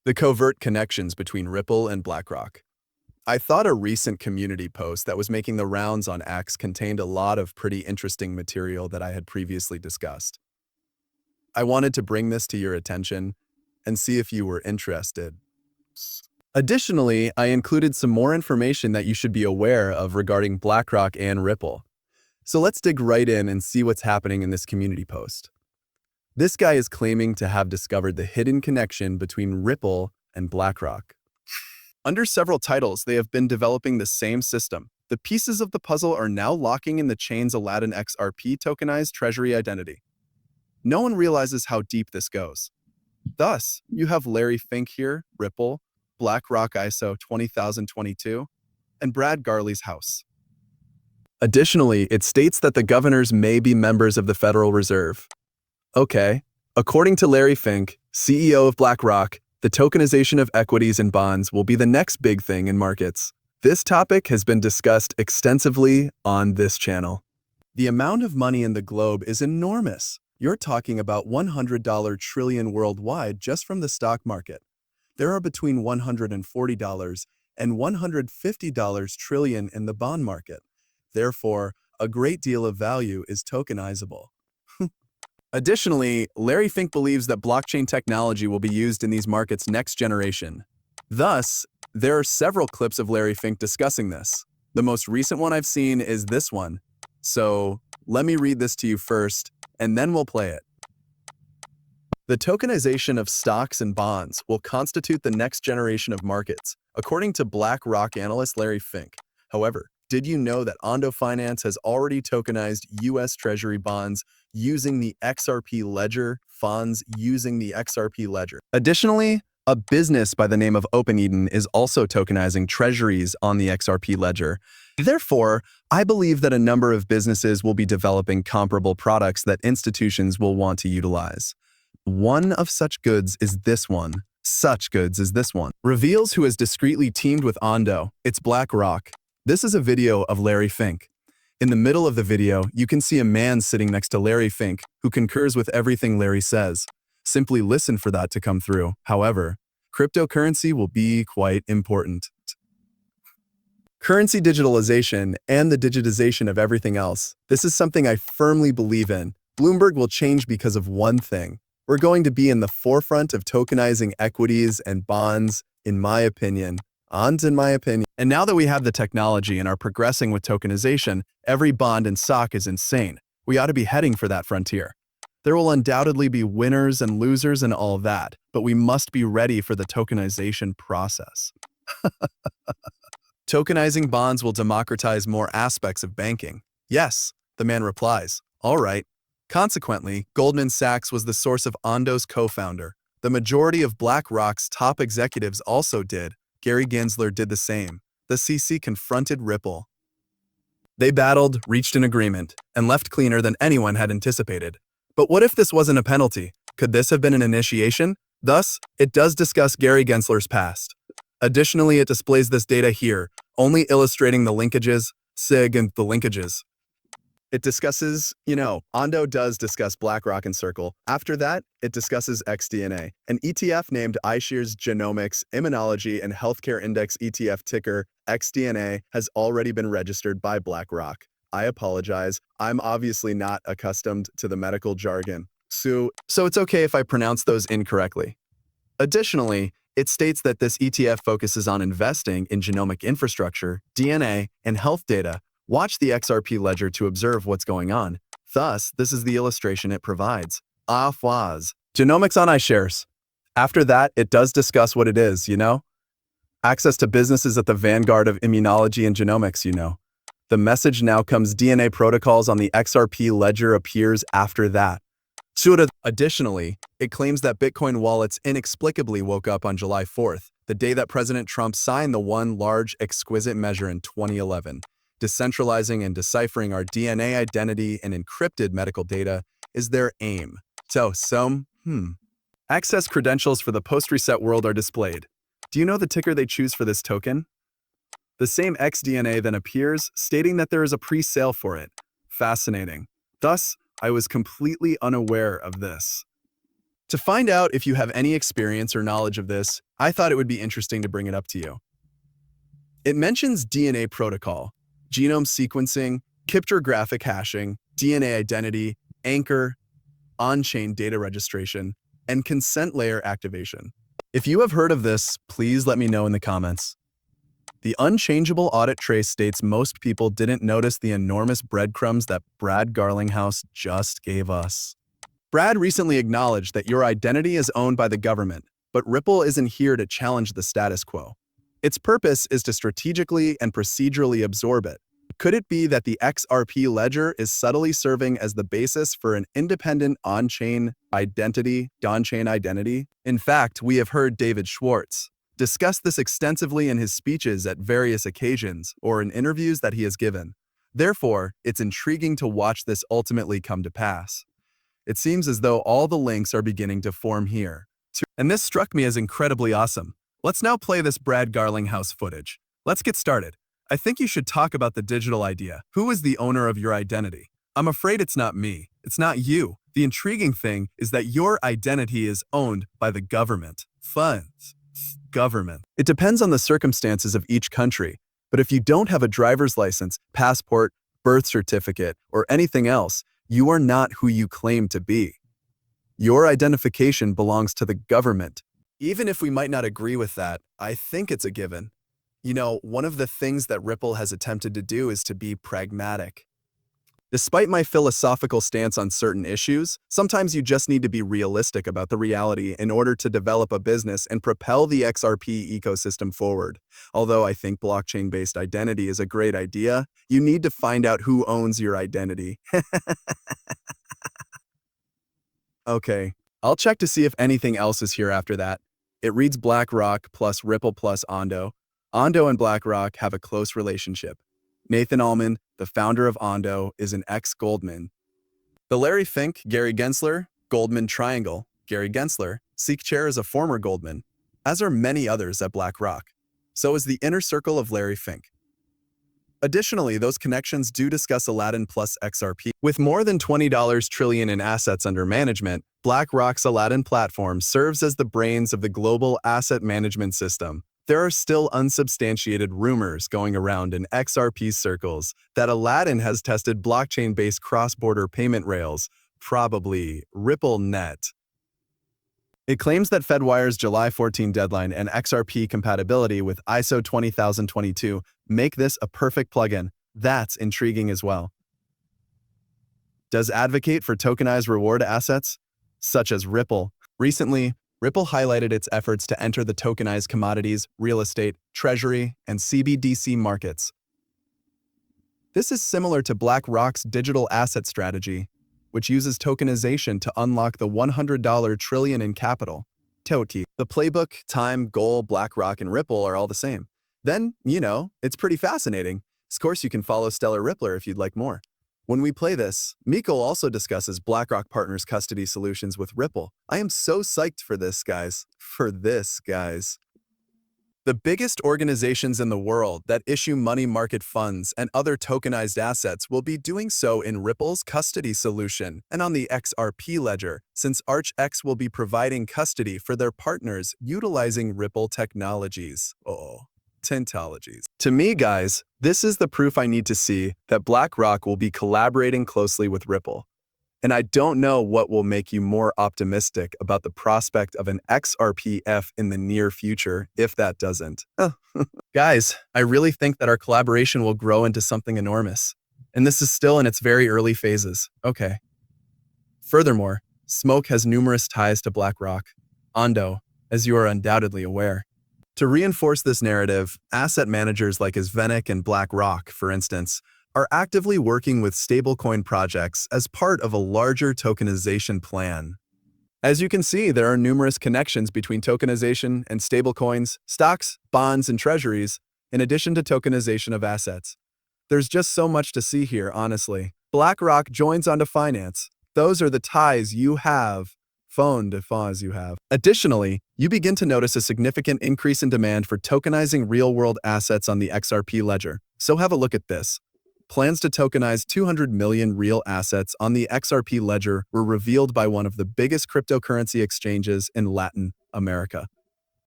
The covert connections between Ripple and BlackRock. I thought a recent community post that was making the rounds on X contained a lot of pretty interesting material that I had previously discussed. I wanted to bring this to your attention and see if you were interested. Additionally, I included some more information that you should be aware of regarding BlackRock and Ripple. So let's dig right in and see what's happening in this community post. This guy is claiming to have discovered the hidden connection between Ripple and BlackRock. Under several titles, they have been developing the same system. The pieces of the puzzle are now locking in the chain's Aladdin XRP tokenized treasury identity. No one realizes how deep this goes. Thus, you have Larry Fink here, Ripple, BlackRock ISO 20022, and Brad Garley's house. Additionally, it states that the governors may be members of the Federal Reserve. Okay, according to Larry Fink, CEO of BlackRock, the tokenization of equities and bonds will be the next big thing in markets. This topic has been discussed extensively on this channel. The amount of money in the globe is enormous. You're talking about $100 trillion worldwide just from the stock market. There are between $140 and $150 trillion in the bond market. Therefore, a great deal of value is tokenizable. Additionally, Larry Fink believes that blockchain technology will be used in these markets next generation. Thus, there are several clips of Larry Fink discussing this. The most recent one I've seen is this one. So, let me read this to you first, and then we'll play it. The tokenization of stocks and bonds will constitute the next generation of markets, according to BlackRock analyst Larry Fink. However, did you know that Ondo Finance has already tokenized U.S. Treasury bonds using the XRP ledger, funds using the XRP ledger? Additionally, a business by the name of OpenEden is also tokenizing treasuries on the XRP ledger. Therefore, I believe that a number of businesses will be developing comparable products that institutions will want to utilize. One of such goods is this one. Reveals who has discreetly teamed with Ondo. It's BlackRock. This is a video of Larry Fink. In the middle of the video, you can see a man sitting next to Larry Fink who concurs with everything Larry says. Simply listen for that to come through. However, cryptocurrency will be quite important. Currency digitalization and the digitization of everything else. This is something I firmly believe in. Bloomberg will change because of one thing. We're going to be in the forefront of tokenizing equities and bonds, in my opinion. And now that we have the technology and are progressing with tokenization, every bond and stock is insane. We ought to be heading for that frontier. There will undoubtedly be winners and losers and all that, but we must be ready for the tokenization process. Tokenizing bonds will democratize more aspects of banking. Yes, the man replies. All right. Consequently, Goldman Sachs was the source of Ondo's co-founder. The majority of BlackRock's top executives also did. Gary Gensler did the same. The CC confronted Ripple. They battled, reached an agreement, and left cleaner than anyone had anticipated. But what if this wasn't a penalty? Could this have been an initiation? Thus, it does discuss Gary Gensler's past. Additionally, it displays this data here, only illustrating the linkages, SIG and the linkages. It discusses, Ondo does discuss BlackRock and Circle. After that, it discusses XDNA, an ETF named iShares Genomics Immunology and Healthcare Index ETF ticker XDNA has already been registered by BlackRock. I apologize, I'm obviously not accustomed to the medical jargon. So it's okay if I pronounce those incorrectly. Additionally, it states that this ETF focuses on investing in genomic infrastructure, DNA, and health data. Watch the XRP ledger to observe what's going on. Thus, this is the illustration it provides. Genomics on iShares. After that, it does discuss what it is, Access to businesses at the vanguard of immunology and genomics, The message now comes DNA protocols on the XRP ledger appears after that. Additionally, it claims that Bitcoin wallets inexplicably woke up on July 4th, the day that President Trump signed the one large exquisite measure in 2011. Decentralizing and deciphering our DNA identity and encrypted medical data is their aim. Access credentials for the post-reset world are displayed. Do you know the ticker they choose for this token? The same XDNA then appears, stating that there is a pre-sale for it. Fascinating. Thus, I was completely unaware of this. To find out if you have any experience or knowledge of this, I thought it would be interesting to bring it up to you. It mentions DNA protocol, genome sequencing, cryptographic hashing, DNA identity, anchor, on-chain data registration, and consent layer activation. If you have heard of this, please let me know in the comments. The unchangeable audit trace states most people didn't notice the enormous breadcrumbs that Brad Garlinghouse just gave us. Brad recently acknowledged that your identity is owned by the government, but Ripple isn't here to challenge the status quo. Its purpose is to strategically and procedurally absorb it. Could it be that the XRP ledger is subtly serving as the basis for an independent on-chain identity, donchain identity? In fact, we have heard David Schwartz discuss this extensively in his speeches at various occasions or in interviews that he has given. Therefore, it's intriguing to watch this ultimately come to pass. It seems as though all the links are beginning to form here. And this struck me as incredibly awesome. Let's now play this Brad Garlinghouse footage. Let's get started. I think you should talk about the digital idea. Who is the owner of your identity? I'm afraid it's not me. It's not you. The intriguing thing is that your identity is owned by the government. Funds. Government. It depends on the circumstances of each country, but if you don't have a driver's license, passport, birth certificate, or anything else, you are not who you claim to be. Your identification belongs to the government. Even if we might not agree with that, I think it's a given. You know, one of the things that Ripple has attempted to do is to be pragmatic. Despite my philosophical stance on certain issues, sometimes you just need to be realistic about the reality in order to develop a business and propel the XRP ecosystem forward. Although I think blockchain-based identity is a great idea, you need to find out who owns your identity. Okay, I'll check to see if anything else is here after that. It reads BlackRock plus Ripple plus Ondo. Ondo and BlackRock have a close relationship. Nathan Allman, the founder of Ondo, is an ex-Goldman. The Larry Fink, Gary Gensler, Goldman Triangle, Gary Gensler, Seek Chair is a former Goldman, as are many others at BlackRock. So is the inner circle of Larry Fink. Additionally, those connections do discuss Aladdin plus XRP. With more than $20 trillion in assets under management, BlackRock's Aladdin platform serves as the brains of the global asset management system. There are still unsubstantiated rumors going around in XRP circles that Aladdin has tested blockchain-based cross-border payment rails, probably RippleNet. It claims that Fedwire's July 14 deadline and XRP compatibility with ISO 20022 make this a perfect plugin. That's intriguing as well. Does advocate for tokenized reward assets, such as Ripple. Recently, Ripple highlighted its efforts to enter the tokenized commodities, real estate, treasury, and CBDC markets. This is similar to BlackRock's digital asset strategy, which uses tokenization to unlock the $100 trillion in capital. The playbook, time, goal, BlackRock, and Ripple are all the same. Then, you know, it's pretty fascinating. Of course, you can follow Stellar Rippler if you'd like more. When we play this, Miko also discusses BlackRock Partners custody solutions with Ripple. I am so psyched for this, guys. The biggest organizations in the world that issue money market funds and other tokenized assets will be doing so in Ripple's custody solution and on the XRP ledger, since ArchX will be providing custody for their partners utilizing Ripple technologies. To me, guys, this is the proof I need to see that BlackRock will be collaborating closely with Ripple. And I don't know what will make you more optimistic about the prospect of an XRPF in the near future, if that doesn't. Guys, I really think that our collaboration will grow into something enormous. And this is still in its very early phases. Okay. Furthermore, Smoke has numerous ties to BlackRock, Ondo, as you are undoubtedly aware. To reinforce this narrative, asset managers like Isvenik and BlackRock, for instance, are actively working with stablecoin projects as part of a larger tokenization plan. As you can see, there are numerous connections between tokenization and stablecoins, stocks, bonds, and treasuries, in addition to tokenization of assets. There's just so much to see here, honestly. BlackRock joins onto finance. Those are the ties you have. Additionally, you begin to notice a significant increase in demand for tokenizing real-world assets on the XRP ledger. So have a look at this. Plans to tokenize 200 million real assets on the XRP ledger were revealed by one of the biggest cryptocurrency exchanges in Latin America.